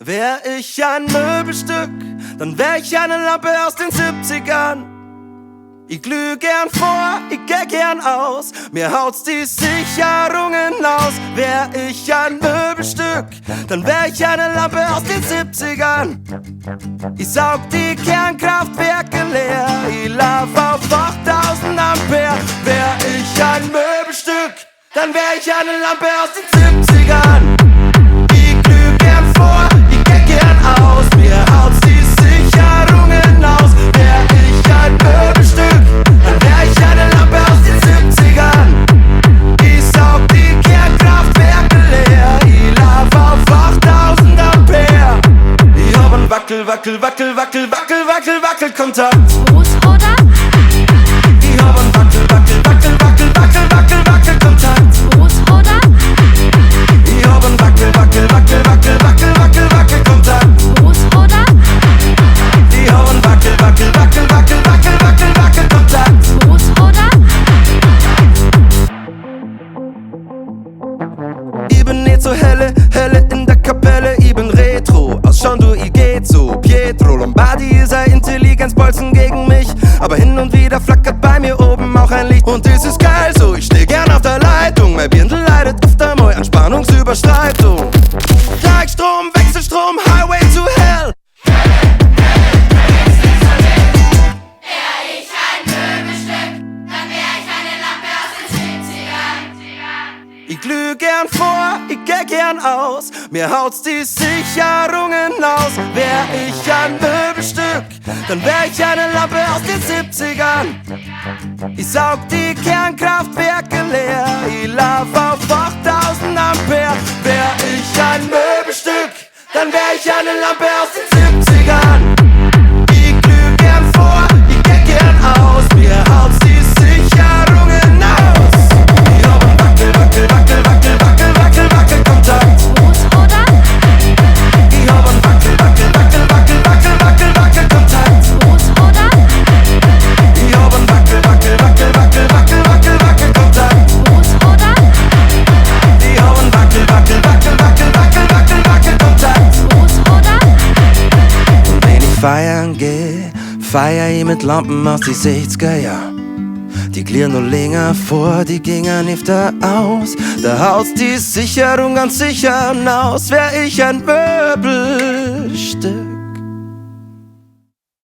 Wär ich ein Möbelstück, dann wär ich eine Lampe aus den 70ern. Ich glüh gern vor, ich geh gern aus, mir haut's die Sicherungen aus. Wär ich ein Möbelstück, dann wär ich eine Lampe aus den 70ern. Ich saug die Kernkraftwerke leer, ich lauf auf 8000 Ampere. Wär ich ein Möbelstück, dann wär ich eine Lampe aus den 70ern. Ich glüh gern vor, ich geh gern aus, mir haut's die Sicherungen aus. Wär ich ein Möbelstück, dann wär ich eine Lampe aus den 70ern. Ich saug die Kernkraftwerke leer, ich lauf auf 8000 Ampere. Ich hab einen Wackelkontakt. Fußroder, Ich hab einen Wackelkontakt. Fußroder, Ich hab einen Wackelkontakt. Fußroder, Ich hab einen Wackelkontakt. Fußroder. Ich bin nicht so helle in der Kapelle, ich bin retro. Ausschauen du, ich geht so. Pietro Lombardi ist ein Intelligenzbolzen gegen mich, aber hin und wieder flackert bei mir oben auch ein Licht. Und das ist geil so, ich steh gern auf der Leitung. Mein Birndl leidet öfter mal an Spannungsüberschreitung. Gleichstrom, Wechselstrom, Highway to Hell. Ich glüh gern vor, ich geh gern aus, mir haut's die Sicherungen aus. Wär ich ein Möbelstück, dann wär ich eine Lampe aus den 70ern. Ich saug die Kernkraftwerke leer, ich lauf auf 8000 Ampere. Wär ich ein Möbelstück, dann wär ich eine Lampe aus den 70ern. Ich glüh gern vor, ich geh gern aus, mir haut's die Sicherungen aus. Ich hab einen Wackelkontakt. Fußroder, Ich hab einen Wackelkontakt. Fußroder, Ich hab einen Wackelkontakt. Fußroder, Ich hab einen Wackelkontakt. Fußroder. Und wenn ich feiern geh, feier ich mit Lampen aus die 60er Jahr. Die klirren nur länger vor, die gingen öfter aus. Da haut's die Sicherung ganz sicher aus. Wär ich ein Möbelstück,